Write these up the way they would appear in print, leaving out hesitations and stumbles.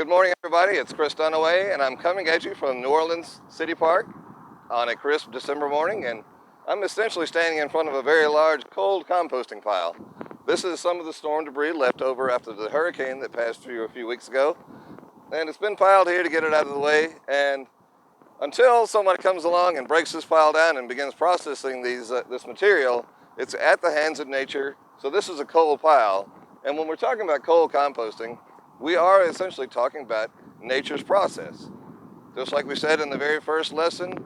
Good morning, everybody. It's Chris Dunaway, and I'm coming at you from New Orleans City Park on a crisp December morning, and I'm essentially standing in front of a very large cold composting pile. This is some of the storm debris left over after the hurricane that passed through a few weeks ago, and it's been piled here to get it out of the way, and until somebody comes along and breaks this pile down and begins processing this material, it's at the hands of nature. So this is a cold pile, and when we're talking about cold composting, we are essentially talking about nature's process. Just like we said in the very first lesson,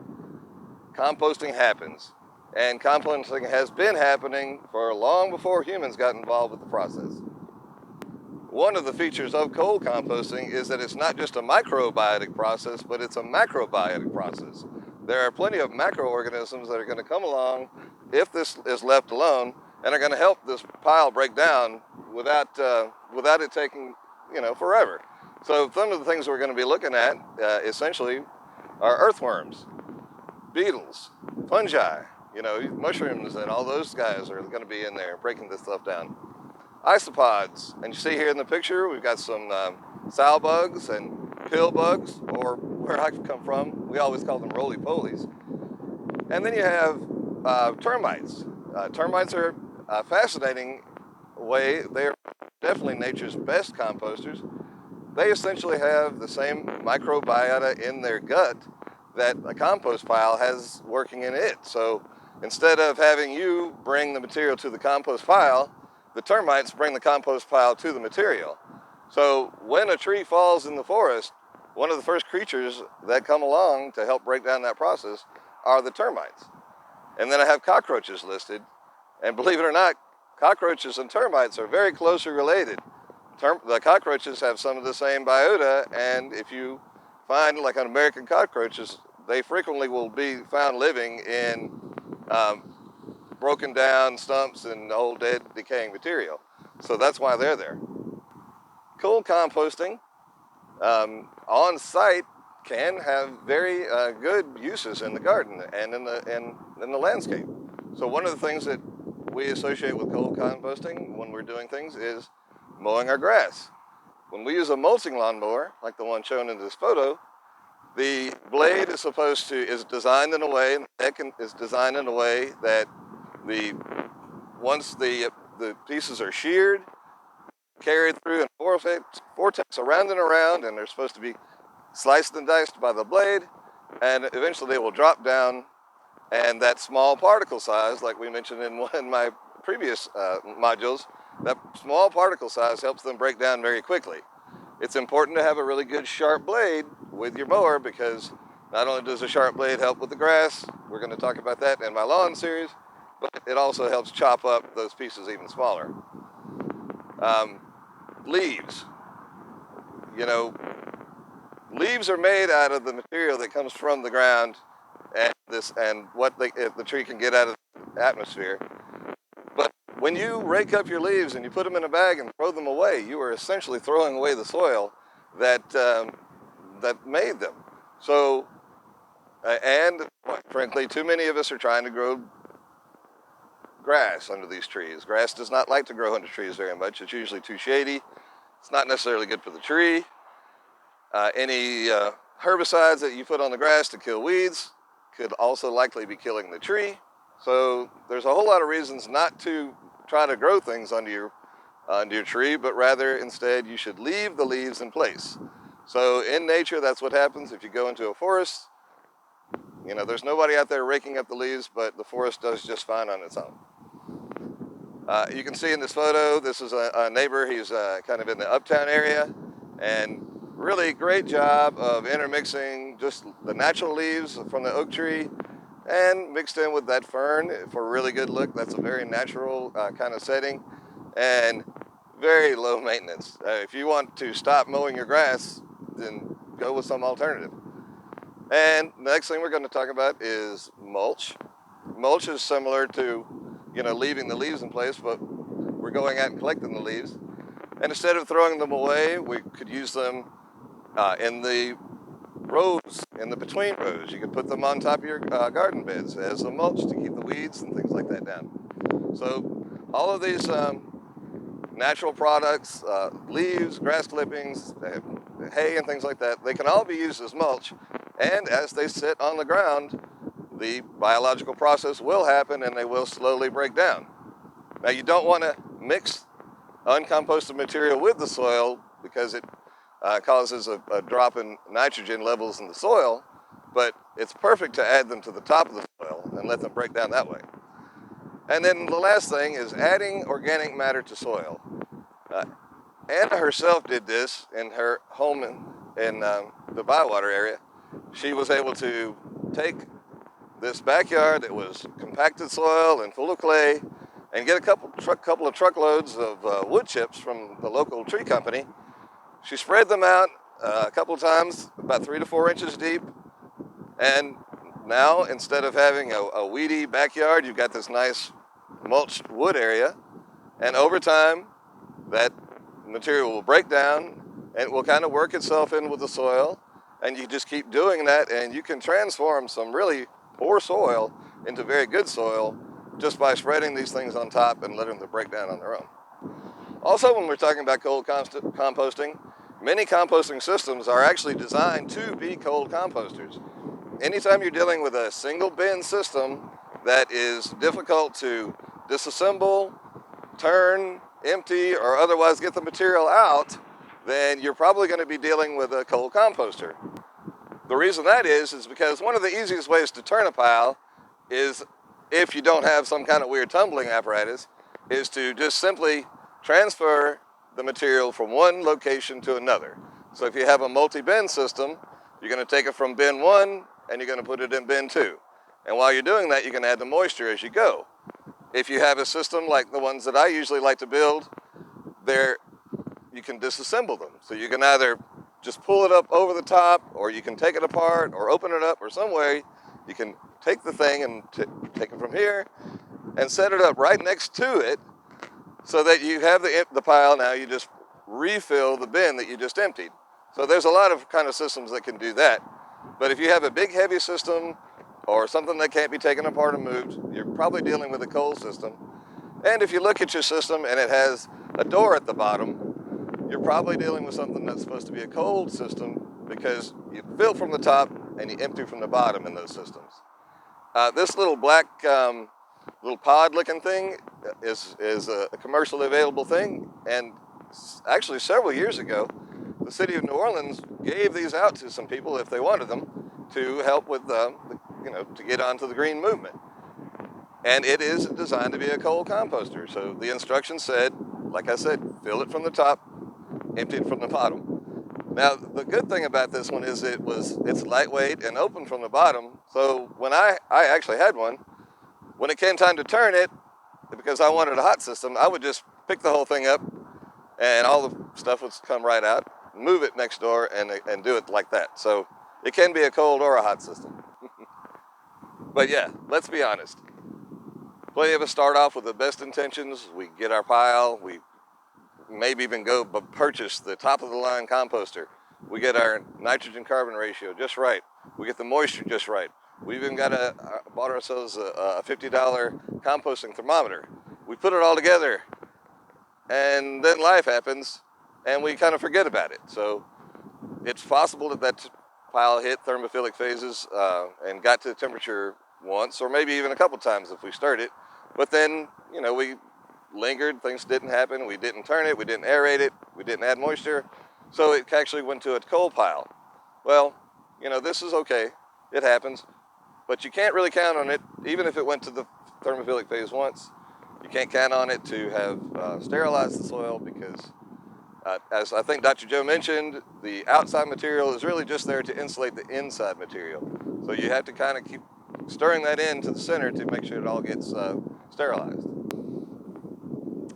composting happens. And composting has been happening for long before humans got involved with the process. One of the features of cold composting is that it's not just a microbiotic process, but it's a macrobiotic process. There are plenty of macroorganisms that are going to come along if this is left alone and are going to help this pile break down without it taking forever. So some of the things we're going to be looking at essentially are earthworms, beetles, fungi, mushrooms, and all those guys are going to be in there breaking this stuff down. Isopods, and you see here in the picture we've got some sow bugs and pill bugs, or where I come from, we always call them roly-polies. And then you have termites. Termites are a fascinating way. They're definitely nature's best composters. They essentially have the same microbiota in their gut that a compost pile has working in it. So instead of having you bring the material to the compost pile, the termites bring the compost pile to the material. So when a tree falls in the forest, one of the first creatures that come along to help break down that process are the termites. And then I have cockroaches listed. And believe it or not, cockroaches and termites are very closely related. The cockroaches have some of the same biota, and if you find like an American cockroaches, they frequently will be found living in broken down stumps and old dead decaying material. So that's why they're there. Cold composting on site can have very good uses in the garden and in the landscape. So one of the things that we associate with cold composting when we're doing things is mowing our grass. When we use a mulching lawnmower, like the one shown in this photo, the blade is designed in a way, and the neck is designed in a way that once the pieces are sheared, carried through in vortex around and around, and they're supposed to be sliced and diced by the blade, and eventually they will drop down, and that small particle size, like we mentioned in one of my previous modules, that small particle size helps them break down very quickly. It's important to have a really good sharp blade with your mower, because not only does a sharp blade help with the grass, we're going to talk about that in my lawn series, but it also helps chop up those pieces even smaller. Leaves. Leaves are made out of the material that comes from the ground and what the tree can get out of the atmosphere. But when you rake up your leaves and you put them in a bag and throw them away, you are essentially throwing away the soil that made them. So, and frankly, too many of us are trying to grow grass under these trees. Grass does not like to grow under trees very much. It's usually too shady. It's not necessarily good for the tree. Any herbicides that you put on the grass to kill weeds could also likely be killing the tree. So there's a whole lot of reasons not to try to grow things under your tree, but rather instead you should leave the leaves in place. So in nature, that's what happens if you go into a forest. There's nobody out there raking up the leaves, but the forest does just fine on its own. You can see in this photo, this is a neighbor. He's kind of in the uptown area, and really great job of intermixing just the natural leaves from the oak tree and mixed in with that fern for a really good look. That's a very natural kind of setting and very low maintenance. If you want to stop mowing your grass, then go with some alternative. And the next thing we're going to talk about is mulch. Mulch is similar to, leaving the leaves in place, but we're going out and collecting the leaves. And instead of throwing them away, we could use them in the rows, in the between rows. You could put them on top of your garden beds as a mulch to keep the weeds and things like that down. So all of these natural products, leaves, grass clippings, hay and things like that, they can all be used as mulch. And as they sit on the ground, the biological process will happen and they will slowly break down. Now, you don't want to mix uncomposted material with the soil because it causes a drop in nitrogen levels in the soil, but it's perfect to add them to the top of the soil and let them break down that way. And then the last thing is adding organic matter to soil. Anna herself did this in her home in the Bywater area. She was able to take this backyard that was compacted soil and full of clay and get a couple of truckloads of wood chips from the local tree company. She spread them out a couple of times, about 3 to 4 inches deep. And now, instead of having a weedy backyard, you've got this nice mulched wood area. And over time, that material will break down and it will kind of work itself in with the soil. And you just keep doing that, and you can transform some really poor soil into very good soil just by spreading these things on top and letting them break down on their own. Also, when we're talking about cold composting, many composting systems are actually designed to be cold composters. Anytime you're dealing with a single bin system that is difficult to disassemble, turn, empty, or otherwise get the material out, then you're probably going to be dealing with a cold composter. The reason that is because one of the easiest ways to turn a pile is, if you don't have some kind of weird tumbling apparatus, is to just simply transfer the material from one location to another. So if you have a multi-bin system, you're going to take it from bin 1 and you're going to put it in bin 2. And while you're doing that, you can add the moisture as you go. If you have a system like the ones that I usually like to build, you can disassemble them. So you can either just pull it up over the top, or you can take it apart or open it up, or some way you can take the thing and take it from here and set it up right next to it so that you have the pile. Now you just refill the bin that you just emptied. So there's a lot of kind of systems that can do that. But if you have a big heavy system or something that can't be taken apart and moved, you're probably dealing with a cold system. And if you look at your system and it has a door at the bottom, you're probably dealing with something that's supposed to be a cold system, because you fill from the top and you empty from the bottom in those systems. This little black little pod looking thing is a commercially available thing, and actually several years ago the city of New Orleans gave these out to some people if they wanted them, to help with to get onto the green movement. And it is designed to be a cold composter. So the instructions said, like I said, fill it from the top, empty it from the bottom. Now, the good thing about this one is it's lightweight and open from the bottom. So when I actually had one, when it came time to turn it, because I wanted a hot system, I would just pick the whole thing up and all the stuff would come right out, move it next door and do it like that. So it can be a cold or a hot system. But yeah, let's be honest. Plenty of us start off with the best intentions. We get our pile, we maybe even go purchase the top of the line composter. We get our nitrogen carbon ratio just right. We get the moisture just right. We even bought ourselves a $50 composting thermometer. We put it all together, and then life happens and we kind of forget about it. So it's possible that pile hit thermophilic phases and got to the temperature once, or maybe even a couple times if we stirred it. But then, we lingered, things didn't happen, we didn't turn it, we didn't aerate it, we didn't add moisture, so it actually went to a cold pile. Well, this is okay, it happens, but you can't really count on it. Even if it went to the thermophilic phase once, you can't count on it to have sterilized the soil, because as I think Dr. Joe mentioned, the outside material is really just there to insulate the inside material. So you have to kind of keep stirring that into the center to make sure it all gets sterilized.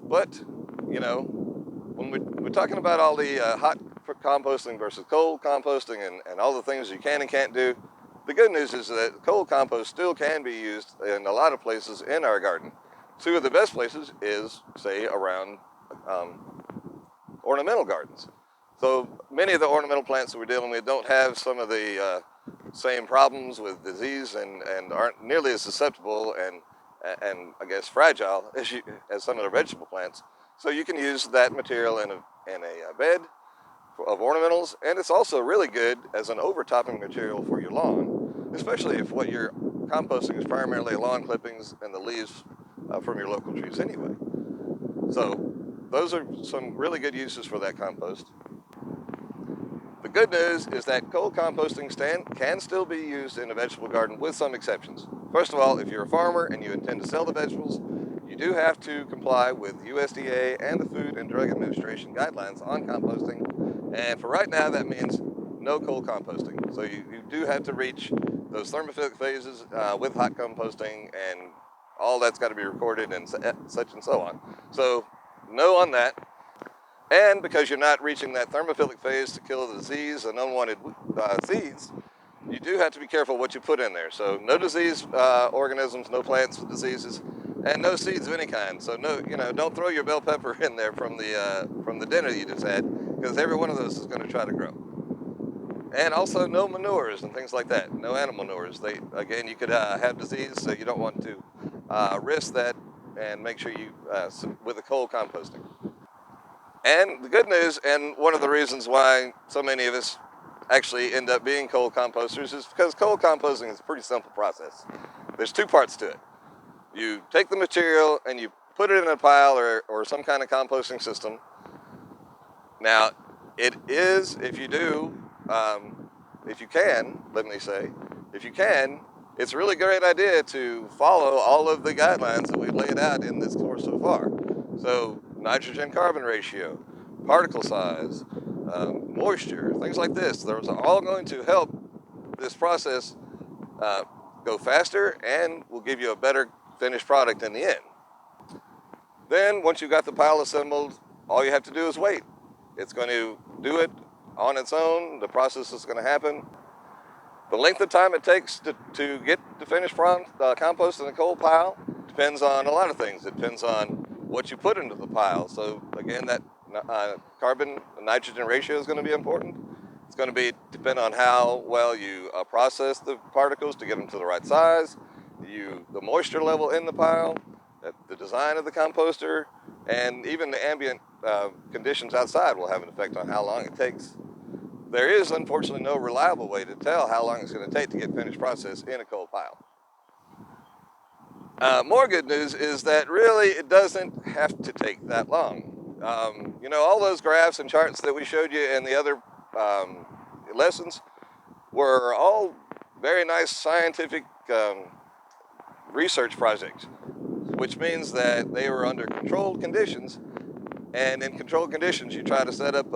But, when we're talking about all the hot composting versus cold composting and all the things you can and can't do, the good news is that cold compost still can be used in a lot of places in our garden. Two of the best places is, say, around ornamental gardens. So many of the ornamental plants that we're dealing with don't have some of the same problems with disease and aren't nearly as susceptible and I guess fragile as some of the vegetable plants. So you can use that material in a bed of ornamentals, and it's also really good as an overtopping material for your lawn, especially if what you're composting is primarily lawn clippings and the leaves from your local trees anyway. So those are some really good uses for that compost. The good news is that cold composting can still be used in a vegetable garden with some exceptions. First of all, if you're a farmer and you intend to sell the vegetables, you do have to comply with USDA and the Food and Drug Administration guidelines on composting. And for right now, that means no cold composting. So you do have to reach those thermophilic phases with hot composting, and all that's got to be recorded and such and so on. So no on that. And because you're not reaching that thermophilic phase to kill the disease and unwanted seeds, you do have to be careful what you put in there. So no disease organisms, no plants with diseases, and no seeds of any kind. So no, don't throw your bell pepper in there from the dinner you just had, because every one of those is going to try to grow. And also no manures and things like that. No animal manures. Again, you could have disease, so you don't want to risk that, and make sure you with the cold composting. And the good news, and one of the reasons why so many of us actually end up being cold composters, is because cold composting is a pretty simple process. There's two parts to it. You take the material and you put it in a pile or some kind of composting system. Now, it is, if you can, it's a really great idea to follow all of the guidelines that we've laid out in this course so far. So nitrogen-carbon ratio, particle size, moisture, things like this. Those are all going to help this process go faster and will give you a better finished product in the end. Then, once you've got the pile assembled, all you have to do is wait. It's going to do it on its own. The process is going to happen. The length of time it takes to get the finished compost in a cold pile depends on a lot of things. It depends on what you put into the pile. So again, that carbon nitrogen ratio is going to be important. It's going to depend on how well you process the particles to get them to the right size, the moisture level in the pile, the design of the composter, and even the ambient conditions outside will have an effect on how long it takes. There is, unfortunately, no reliable way to tell how long it's going to take to get finished process in a cold pile. More good news is that really it doesn't have to take that long. All those graphs and charts that we showed you in the other lessons were all very nice scientific research projects, which means that they were under controlled conditions. And in controlled conditions, you try to set up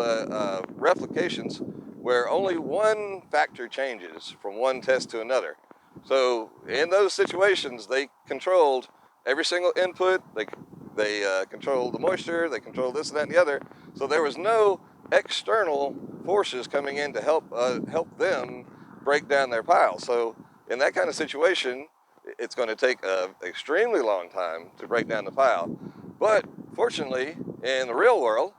replications where only one factor changes from one test to another. So in those situations, they controlled every single input. They controlled the moisture. They controlled this and that and the other. So there was no external forces coming in to help them break down their pile. So in that kind of situation, it's going to take an extremely long time to break down the pile. But fortunately, in the real world,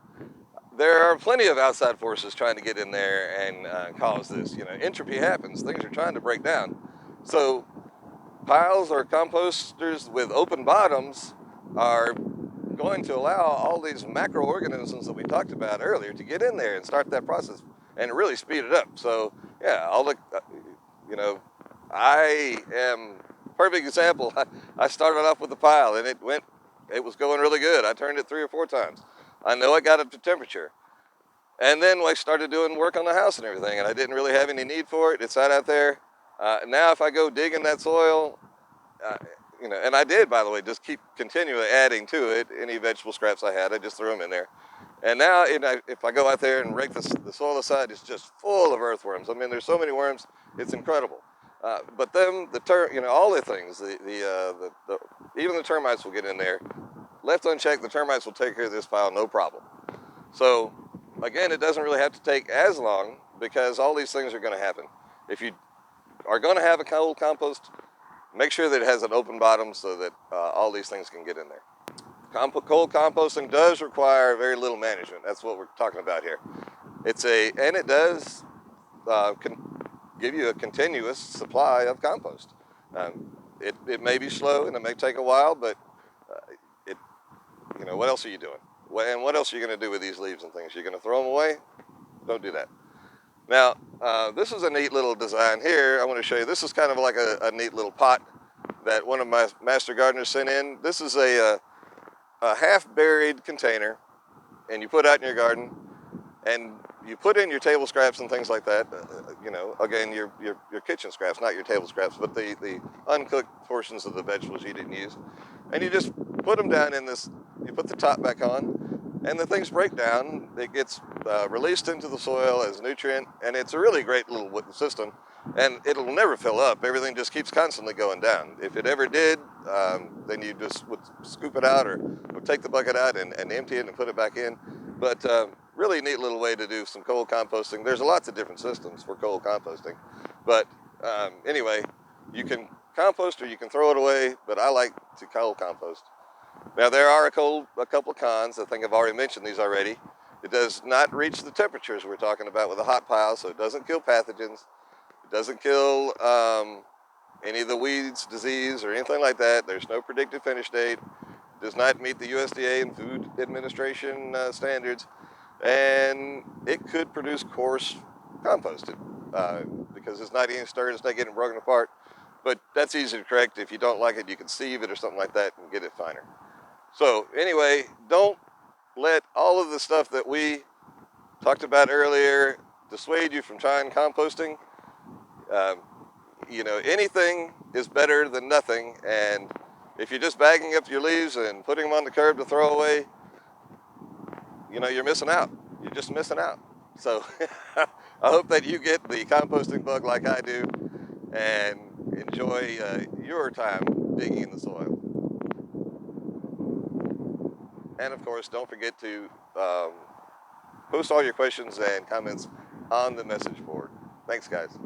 there are plenty of outside forces trying to get in there and cause this. Entropy happens. Things are trying to break down. So piles or composters with open bottoms are going to allow all these macroorganisms that we talked about earlier to get in there and start that process and really speed it up. So yeah, I am a perfect example. I started off with the pile and it was going really good. I turned it 3 or 4 times. I know I got up to temperature. And then I started doing work on the house and everything, and I didn't really have any need for it. It sat out there. Now if I go dig in that soil, and I did, by the way, just keep continually adding to it. Any vegetable scraps I had, I just threw them in there. And now if I go out there and rake the soil aside, it's just full of earthworms. I mean, there's so many worms, it's incredible. But then all the things, even the termites will get in there. Left unchecked, the termites will take care of this pile, no problem. So again, it doesn't really have to take as long because all these things are going to happen. If you are going to have a cold compost, make sure that it has an open bottom so that all these things can get in there. Cold composting does require very little management. That's what we're talking about here. And it does give you a continuous supply of compost. It may be slow and it may take a while, but what else are you doing? And what else are you going to do with these leaves and things? You're going to throw them away? don't do that. Now, this is a neat little design here. I want to show you. This is kind of like a neat little pot that one of my master gardeners sent in. This is a half-buried container, and you put out in your garden, and you put in your table scraps and things like that. You know, again, your kitchen scraps, not your table scraps, but the uncooked portions of the vegetables you didn't use. And you just put them down in this, you put the top back on, and the things break down. It gets released into the soil as nutrient, and it's a really great little system. And it'll never fill up. Everything just keeps constantly going down. If it ever did, then you just would scoop it out or take the bucket out and empty it and put it back in. But really neat little way to do some cold composting. There's lots of different systems for cold composting. But anyway, you can compost or you can throw it away, but I like to cold compost. Now there are a couple of cons. I think I've already mentioned these already. It does not reach the temperatures we're talking about with a hot pile, so it doesn't kill pathogens. It doesn't kill any of the weeds, disease, or anything like that. There's no predicted finish date. It does not meet the USDA and Food Administration standards. And it could produce coarse composted because it's not getting stirred, it's not getting broken apart. But that's easy to correct. If you don't like it, you can sieve it or something like that and get it finer. So anyway, don't let all of the stuff that we talked about earlier dissuade you from trying composting. You know, anything is better than nothing. And if you're just bagging up your leaves and putting them on the curb to throw away, you know, you're missing out. You're just missing out. So I hope that you get the composting bug like I do and enjoy your time digging in the soil. And of course, don't forget to post all your questions and comments on the message board. Thanks, guys.